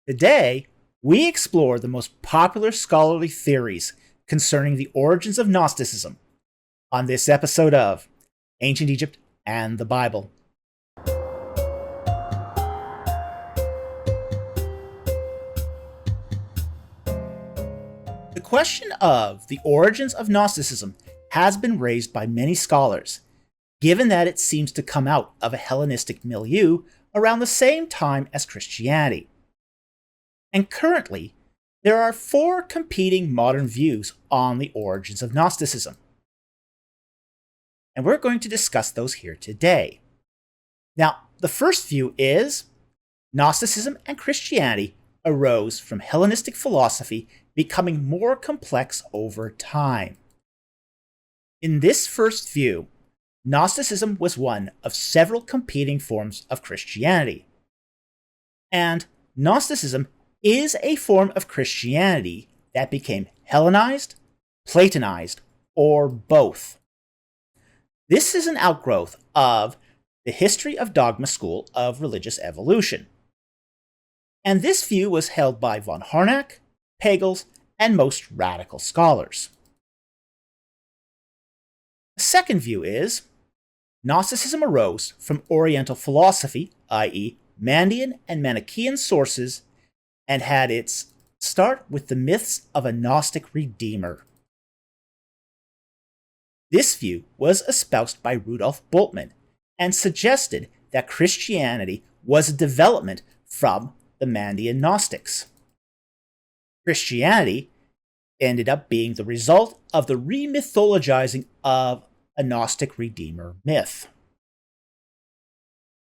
Today, we explore the most popular scholarly theories concerning the origins of Gnosticism on this episode of Ancient Egypt and the Bible. The question of the origins of Gnosticism has been raised by many scholars, given that it seems to come out of a Hellenistic milieu around the same time as Christianity. And currently, there are four competing modern views on the origins of Gnosticism. And we're going to discuss those here today. Now, the first view is Gnosticism and Christianity arose from Hellenistic philosophy becoming more complex over time. In this first view, Gnosticism was one of several competing forms of Christianity. And Gnosticism is a form of Christianity that became Hellenized, Platonized, or both. This is an outgrowth of the history of dogma school of religious evolution. And this view was held by von Harnack, Pagels, and most radical scholars. The second view is Gnosticism arose from Oriental philosophy, i.e., Mandean and Manichaean sources, and had its start with the myths of a Gnostic redeemer. This view was espoused by Rudolf Bultmann and suggested that Christianity was a development from the Mandean Gnostics. Christianity ended up being the result of the remythologizing of a Gnostic redeemer myth.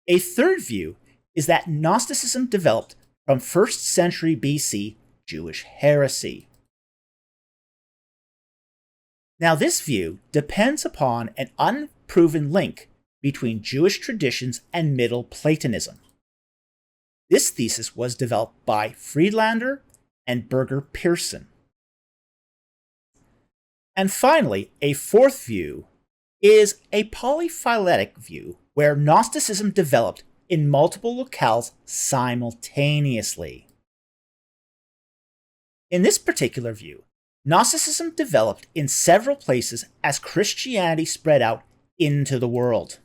A third view is that Gnosticism developed from 1st century BC Jewish heresy. Now, this view depends upon an unproven link between Jewish traditions and Middle Platonism. This thesis was developed by Friedlander and Birger Pearson. And finally, a fourth view is a polyphyletic view where Gnosticism developed in multiple locales simultaneously. In this particular view, Gnosticism developed in several places as Christianity spread out into the world.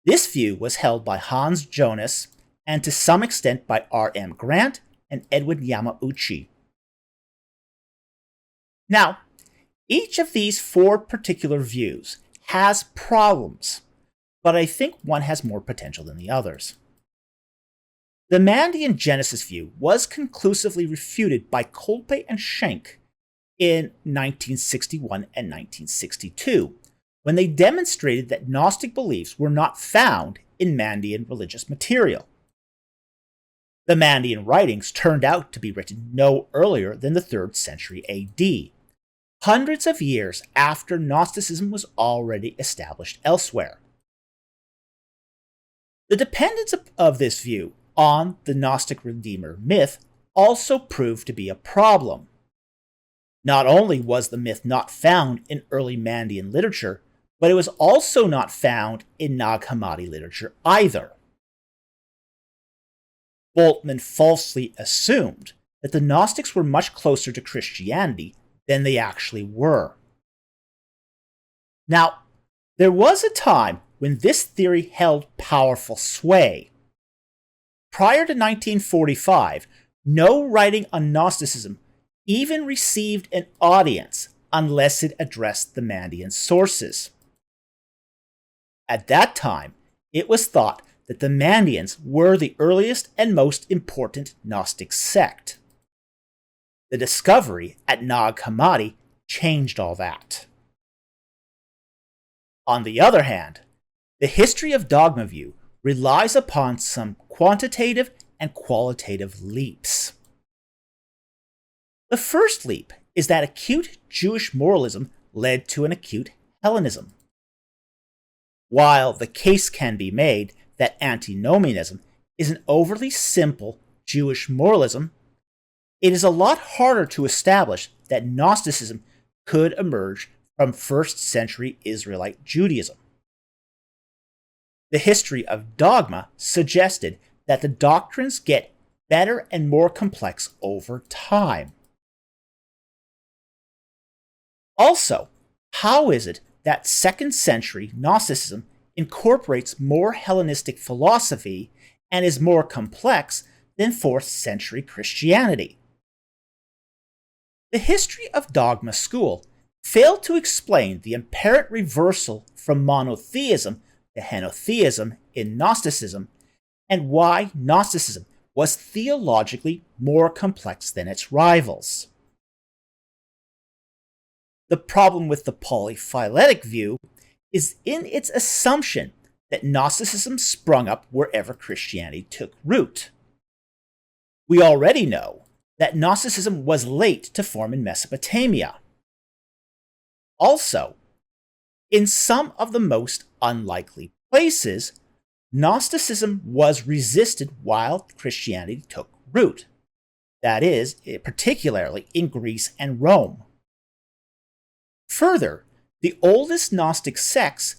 This view was held by Hans Jonas and to some extent by R.M. Grant and Edwin Yamauchi. Now, each of these four particular views has problems, but I think one has more potential than the others. The Mandean Genesis view was conclusively refuted by Kolpe and Schenck in 1961 and 1962, when they demonstrated that Gnostic beliefs were not found in Mandean religious material. The Mandean writings turned out to be written no earlier than the 3rd century AD, hundreds of years after Gnosticism was already established elsewhere. The dependence of this view on the Gnostic Redeemer myth also proved to be a problem. Not only was the myth not found in early Mandean literature, but it was also not found in Nag Hammadi literature either. Bultmann falsely assumed that the Gnostics were much closer to Christianity than they actually were. Now, there was a time when this theory held powerful sway. Prior to 1945, no writing on Gnosticism even received an audience unless it addressed the Mandean sources. At that time, it was thought that the Mandeans were the earliest and most important Gnostic sect. The discovery at Nag Hammadi changed all that. On the other hand, the history of dogma view relies upon some quantitative and qualitative leaps. The first leap is that acute Jewish moralism led to an acute Hellenism. While the case can be made that antinomianism is an overly simple Jewish moralism, it is a lot harder to establish that Gnosticism could emerge from 1st century Israelite Judaism. The history of dogma suggested that the doctrines get better and more complex over time. Also, how is it that 2nd century Gnosticism incorporates more Hellenistic philosophy and is more complex than 4th century Christianity? The history of dogma school failed to explain the apparent reversal from monotheism to henotheism in Gnosticism and why Gnosticism was theologically more complex than its rivals. The problem with the polyphyletic view is in its assumption that Gnosticism sprung up wherever Christianity took root. We already know that Gnosticism was late to form in Mesopotamia. Also, in some of the most unlikely places, Gnosticism was resisted while Christianity took root. That is, particularly in Greece and Rome. Further, the oldest Gnostic sects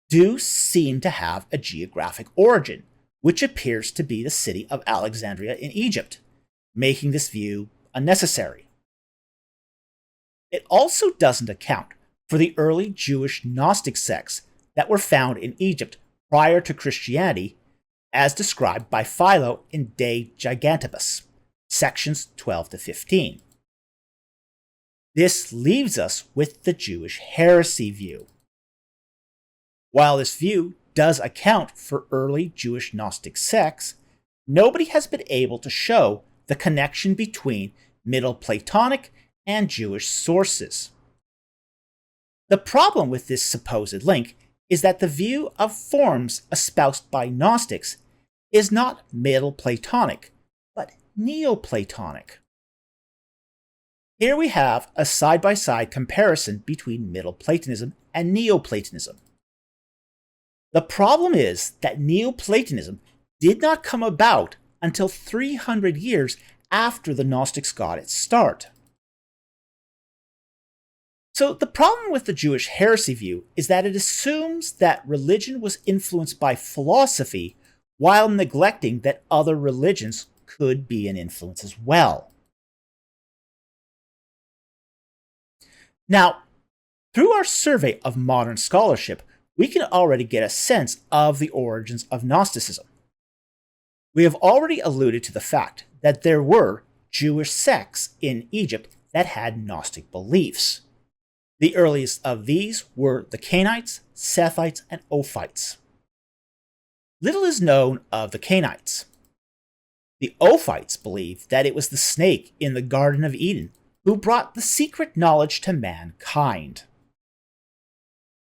do seem to have a geographic origin, which appears to be the city of Alexandria in Egypt, making this view unnecessary. It also doesn't account for the early Jewish Gnostic sects that were found in Egypt prior to Christianity, as described by Philo in De Gigantibus, sections 12 to 15. This leaves us with the Jewish heresy view. While this view does account for early Jewish Gnostic sects, nobody has been able to show the connection between Middle Platonic and Jewish sources. The problem with this supposed link is that the view of forms espoused by Gnostics is not Middle Platonic, but Neoplatonic. Here we have a side-by-side comparison between Middle Platonism and Neoplatonism. The problem is that Neoplatonism did not come about until 300 years after the Gnostics got its start. So the problem with the Jewish heresy view is that it assumes that religion was influenced by philosophy while neglecting that other religions could be an influence as well. Now, through our survey of modern scholarship, we can already get a sense of the origins of Gnosticism. We have already alluded to the fact that there were Jewish sects in Egypt that had Gnostic beliefs. The earliest of these were the Cainites, Sethites, and Ophites. Little is known of the Cainites. The Ophites believed that it was the snake in the Garden of Eden who brought the secret knowledge to mankind.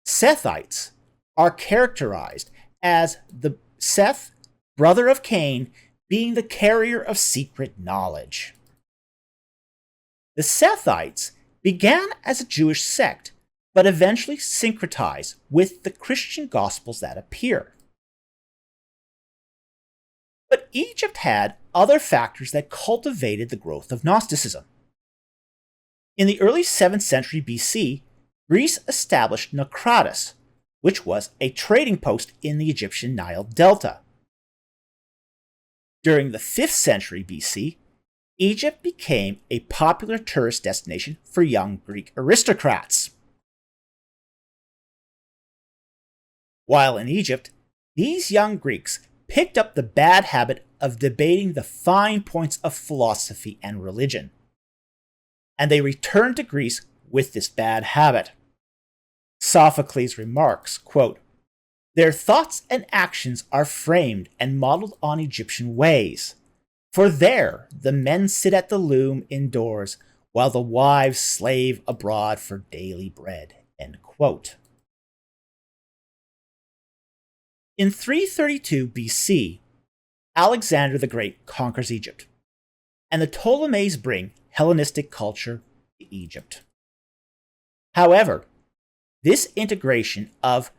Sethites are characterized as the Seth, brother of Cain, being the carrier of secret knowledge. The Sethites began as a Jewish sect, but eventually syncretized with the Christian Gospels that appear. But Egypt had other factors that cultivated the growth of Gnosticism. In the early 7th century BC, Greece established Naucratis, which was a trading post in the Egyptian Nile Delta. During the 5th century BC, Egypt became a popular tourist destination for young Greek aristocrats. While in Egypt, these young Greeks picked up the bad habit of debating the fine points of philosophy and religion, and they returned to Greece with this bad habit. Sophocles remarks, quote, "Their thoughts and actions are framed and modeled on Egyptian ways. For there the men sit at the loom indoors, while the wives slave abroad for daily bread." End quote. In 332 BC, Alexander the Great conquers Egypt, and the Ptolemies bring Hellenistic culture to Egypt. However, this integration of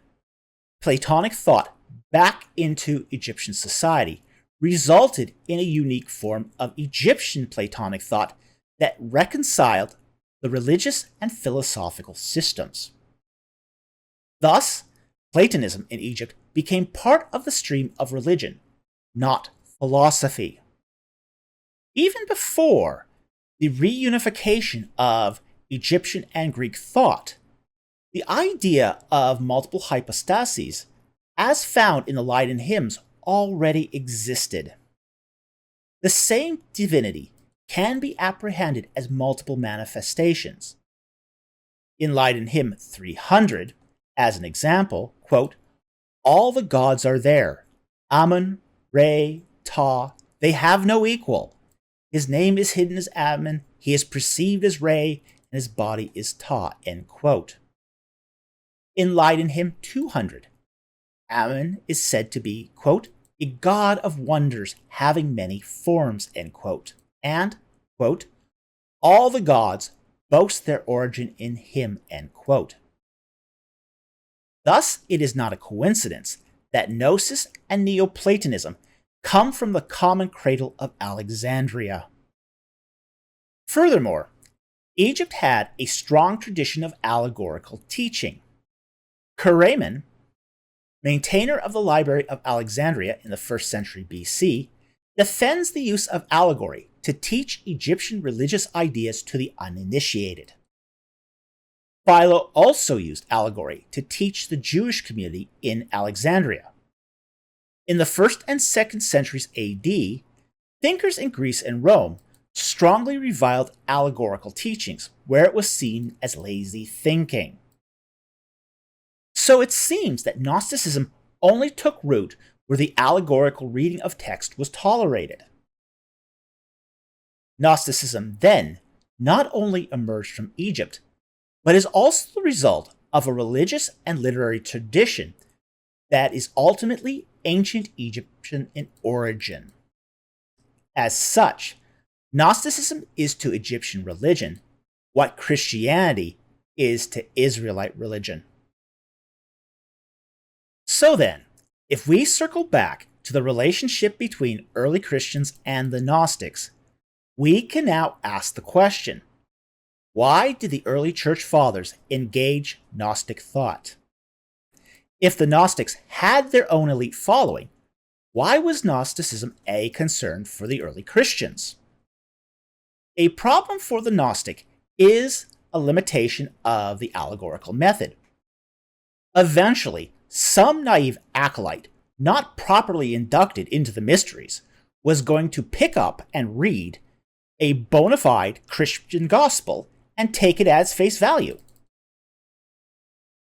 Platonic thought back into Egyptian society resulted in a unique form of Egyptian Platonic thought that reconciled the religious and philosophical systems. Thus, Platonism in Egypt became part of the stream of religion, not philosophy. Even before the reunification of Egyptian and Greek thought, the idea of multiple hypostases, as found in the Leiden hymns, already existed. The same divinity can be apprehended as multiple manifestations. In Leiden hymn 300, as an example, quote, all the gods are there, Amun, Re, Ta, they have no equal. His name is hidden as Amun, he is perceived as Re, and his body is Ta, end quote. In Leiden hymn 200, Amun is said to be, quote, a god of wonders having many forms, end quote. And, quote, all the gods boast their origin in him, end quote. Thus, it is not a coincidence that Gnosis and Neoplatonism come from the common cradle of Alexandria. Furthermore, Egypt had a strong tradition of allegorical teaching. Karaman, maintainer of the Library of Alexandria in the 1st century BC, defends the use of allegory to teach Egyptian religious ideas to the uninitiated. Philo also used allegory to teach the Jewish community in Alexandria. In the 1st and 2nd centuries AD, thinkers in Greece and Rome strongly reviled allegorical teachings, where it was seen as lazy thinking. So it seems that Gnosticism only took root where the allegorical reading of text was tolerated. Gnosticism then not only emerged from Egypt, but is also the result of a religious and literary tradition that is ultimately ancient Egyptian in origin. As such, Gnosticism is to Egyptian religion what Christianity is to Israelite religion. So then, if we circle back to the relationship between early Christians and the Gnostics, we can now ask the question, why did the early church fathers engage Gnostic thought? If the Gnostics had their own elite following, why was Gnosticism a concern for the early Christians? A problem for the Gnostic is a limitation of the allegorical method. Eventually, some naive acolyte, not properly inducted into the mysteries, was going to pick up and read a bona fide Christian gospel and take it as face value.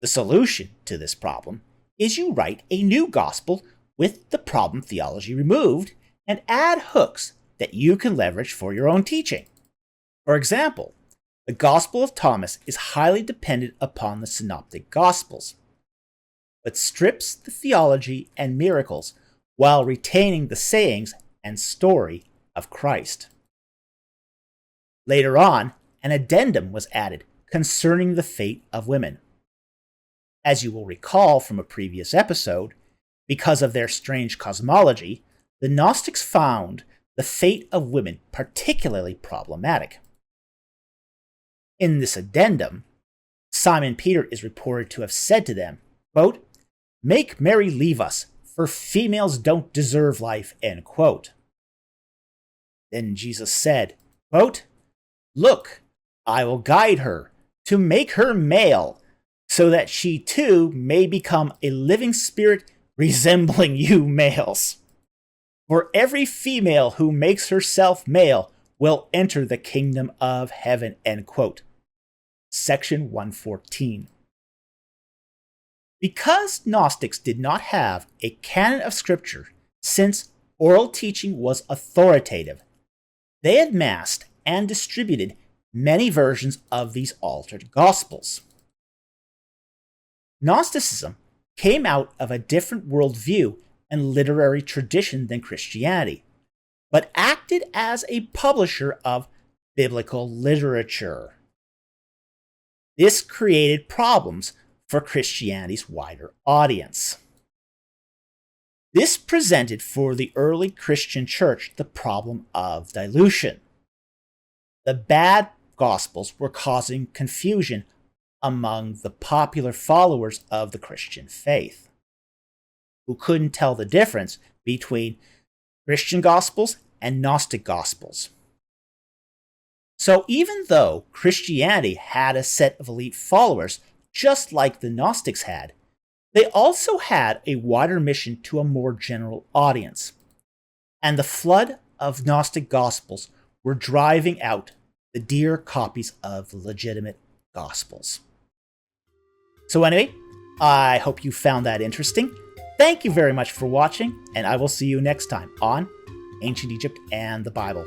The solution to this problem is you write a new gospel with the problem theology removed and add hooks that you can leverage for your own teaching. For example, the Gospel of Thomas is highly dependent upon the Synoptic Gospels, but strips the theology and miracles while retaining the sayings and story of Christ. Later on, an addendum was added concerning the fate of women. As you will recall from a previous episode, because of their strange cosmology, the Gnostics found the fate of women particularly problematic. In this addendum, Simon Peter is reported to have said to them, quote, make Mary leave us, for females don't deserve life, end quote. Then Jesus said, quote, look, I will guide her to make her male, so that she too may become a living spirit resembling you males. For every female who makes herself male will enter the kingdom of heaven, end quote. Section 114. Because Gnostics did not have a canon of scripture, since oral teaching was authoritative, they amassed and distributed many versions of these altered gospels. Gnosticism came out of a different worldview and literary tradition than Christianity, but acted as a publisher of biblical literature. This created problems for Christianity's wider audience. This presented for the early Christian church the problem of dilution. The bad gospels were causing confusion among the popular followers of the Christian faith, who couldn't tell the difference between Christian gospels and Gnostic Gospels. So even though Christianity had a set of elite followers, just like the Gnostics had, they also had a wider mission to a more general audience. And the flood of Gnostic Gospels were driving out the dear copies of the legitimate Gospels. So anyway, I hope you found that interesting. Thank you very much for watching, and I will see you next time on Ancient Egypt and the Bible.